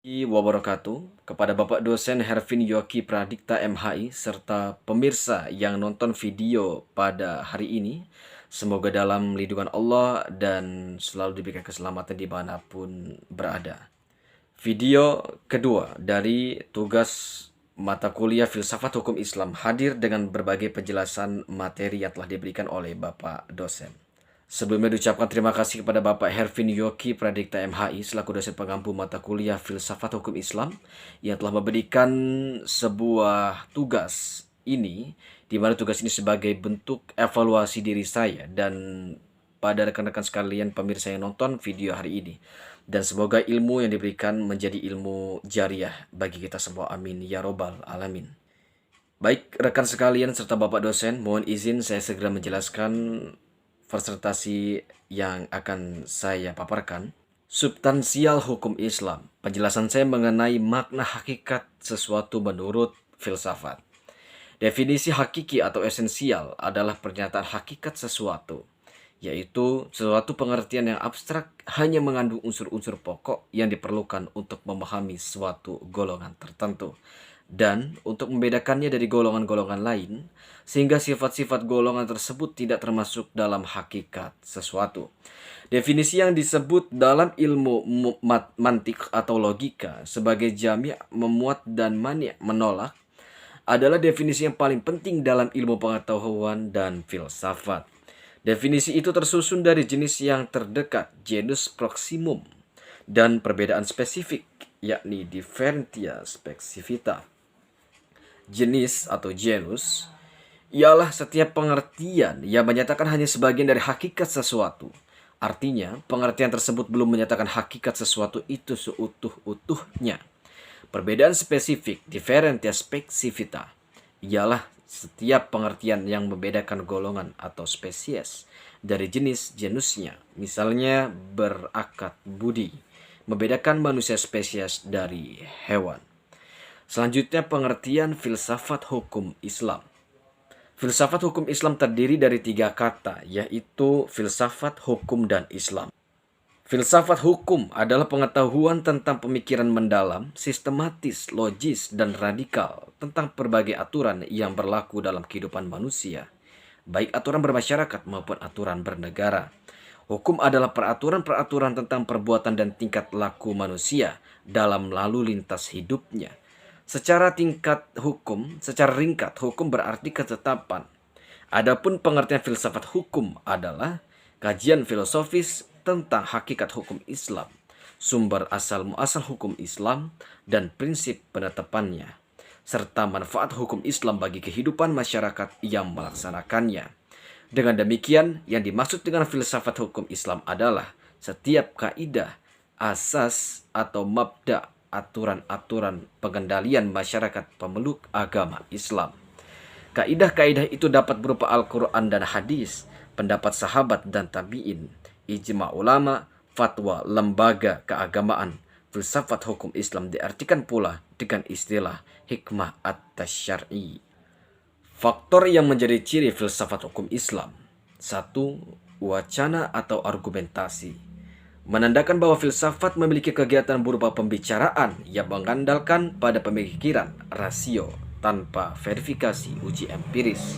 Wabarakatuh kepada Bapak dosen Hervin Yoki Pradikta MHI serta pemirsa yang nonton video pada hari ini. Semoga dalam lindungan Allah dan selalu diberikan keselamatan dimanapun berada. Video kedua dari tugas mata kuliah Filsafat Hukum Islam hadir dengan berbagai penjelasan materi yang telah diberikan oleh Bapak dosen. Sebelumnya diucapkan terima kasih kepada Bapak Hervin Yoki Pradikta MHI selaku dosen pengampu mata kuliah Filsafat Hukum Islam yang telah memberikan sebuah tugas ini, di mana tugas ini sebagai bentuk evaluasi diri saya dan pada rekan-rekan sekalian pemirsa yang nonton video hari ini. Dan semoga ilmu yang diberikan menjadi ilmu jariah bagi kita semua. Amin ya robbal alamin. Baik rekan sekalian serta Bapak dosen, mohon izin saya segera menjelaskan presentasi yang akan saya paparkan. Substansial hukum Islam. Penjelasan saya mengenai makna hakikat sesuatu menurut filsafat. Definisi hakiki atau esensial adalah pernyataan hakikat sesuatu, yaitu suatu pengertian yang abstrak hanya mengandung unsur-unsur pokok yang diperlukan untuk memahami suatu golongan tertentu dan untuk membedakannya dari golongan-golongan lain, sehingga sifat-sifat golongan tersebut tidak termasuk dalam hakikat sesuatu. Definisi yang disebut dalam ilmu mantik atau logika sebagai jami' memuat dan mani' menolak adalah definisi yang paling penting dalam ilmu pengetahuan dan filsafat. Definisi itu tersusun dari jenis yang terdekat, genus proximum, dan perbedaan spesifik, yakni differentia specifita. Jenis atau genus ialah setiap pengertian yang menyatakan hanya sebagian dari hakikat sesuatu. Artinya, pengertian tersebut belum menyatakan hakikat sesuatu itu seutuh-utuhnya. Perbedaan spesifik, differentia specifita, ialah setiap pengertian yang membedakan golongan atau spesies dari jenis genusnya. Misalnya berakad budi, membedakan manusia spesies dari hewan. Selanjutnya pengertian filsafat hukum Islam. Filsafat hukum Islam terdiri dari 3 kata, yaitu filsafat, hukum, dan Islam. Filsafat hukum adalah pengetahuan tentang pemikiran mendalam, sistematis, logis, dan radikal tentang berbagai aturan yang berlaku dalam kehidupan manusia, baik aturan bermasyarakat maupun aturan bernegara. Hukum adalah peraturan-peraturan tentang perbuatan dan tingkat laku manusia dalam lalu lintas hidupnya. Secara ringkat, hukum berarti ketetapan. Adapun pengertian filsafat hukum adalah kajian filosofis tentang hakikat hukum Islam, sumber asal muasal hukum Islam, dan prinsip penetapannya, serta manfaat hukum Islam bagi kehidupan masyarakat yang melaksanakannya. Dengan demikian, yang dimaksud dengan filsafat hukum Islam adalah setiap kaidah, asas, atau mabda' aturan-aturan pengendalian masyarakat pemeluk agama Islam. Kaidah-kaidah itu dapat berupa Al-Quran dan hadis, pendapat sahabat dan tabi'in, ijma ulama, fatwa lembaga keagamaan. Filsafat hukum Islam diartikan pula dengan istilah hikmah at-tasyar'i. Faktor yang menjadi ciri filsafat hukum Islam. 1. Wacana atau argumentasi. Menandakan bahwa filsafat memiliki kegiatan berupa pembicaraan yang mengandalkan pada pemikiran rasio tanpa verifikasi uji empiris.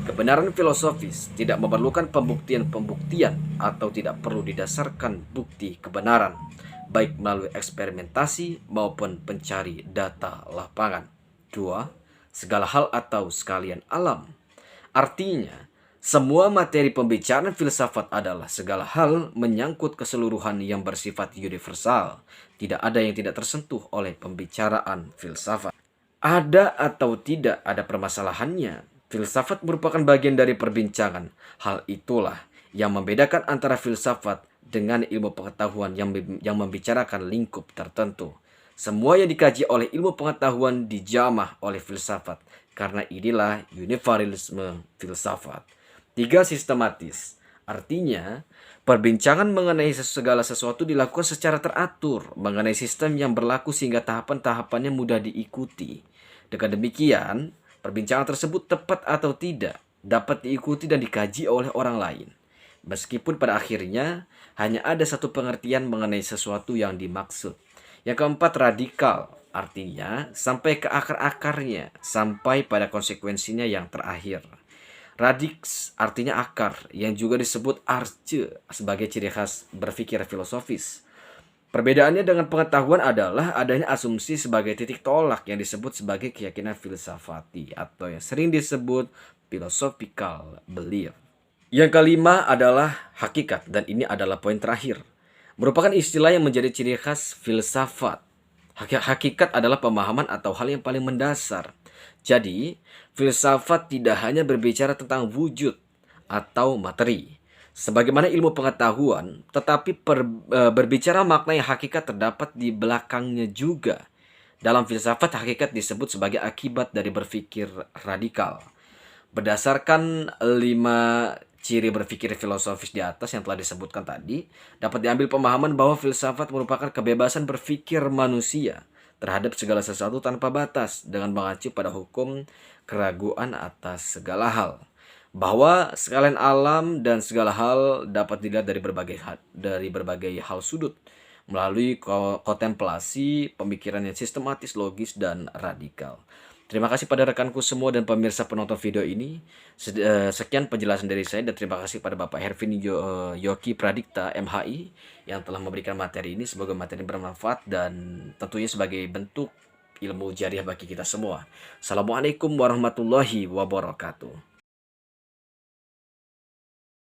Kebenaran filosofis tidak memerlukan pembuktian-pembuktian atau tidak perlu didasarkan bukti kebenaran, baik melalui eksperimentasi maupun pencari data lapangan. 2. Segala hal atau sekalian alam. Artinya, semua materi pembicaraan filsafat adalah segala hal menyangkut keseluruhan yang bersifat universal. Tidak ada yang tidak tersentuh oleh pembicaraan filsafat. Ada atau tidak ada permasalahannya. Filsafat merupakan bagian dari perbincangan. Hal itulah yang membedakan antara filsafat dengan ilmu pengetahuan yang membicarakan lingkup tertentu. Semua yang dikaji oleh ilmu pengetahuan dijamah oleh filsafat. Karena inilah universalisme filsafat. 3. Sistematis. Artinya, perbincangan mengenai segala sesuatu dilakukan secara teratur, mengenai sistem yang berlaku sehingga tahapan-tahapannya mudah diikuti. Dengan demikian, perbincangan tersebut tepat atau tidak dapat diikuti dan dikaji oleh orang lain. Meskipun pada akhirnya hanya ada satu pengertian mengenai sesuatu yang dimaksud, Yang keempat, radikal. Artinya sampai ke akar-akarnya, sampai pada konsekuensinya yang terakhir. Radix artinya akar, yang juga disebut arce sebagai ciri khas berpikir filosofis. Perbedaannya dengan pengetahuan adalah adanya asumsi sebagai titik tolak yang disebut sebagai keyakinan filsafati atau yang sering disebut philosophical belief. Yang kelima adalah hakikat, dan ini adalah poin terakhir. Merupakan istilah yang menjadi ciri khas filsafat. Hakikat adalah pemahaman atau hal yang paling mendasar. Jadi, filsafat tidak hanya berbicara tentang wujud atau materi, sebagaimana ilmu pengetahuan, tetapi berbicara makna yang hakikat terdapat di belakangnya juga. Dalam filsafat, hakikat disebut sebagai akibat dari berpikir radikal. Berdasarkan 5 ciri berpikir filosofis di atas yang telah disebutkan tadi, dapat diambil pemahaman bahwa filsafat merupakan kebebasan berpikir manusia terhadap segala sesuatu tanpa batas dengan mengacu pada hukum keraguan atas segala hal. Bahwa sekalian alam dan segala hal dapat dilihat dari berbagai hal sudut melalui kontemplasi pemikiran yang sistematis, logis, dan radikal. Terima kasih pada rekanku semua dan pemirsa penonton video ini. Sekian penjelasan dari saya dan terima kasih pada Bapak Hervin Yoki Pradikta MHI yang telah memberikan materi ini. Semoga materi bermanfaat dan tentunya sebagai bentuk ilmu jariah bagi kita semua. Assalamualaikum warahmatullahi wabarakatuh.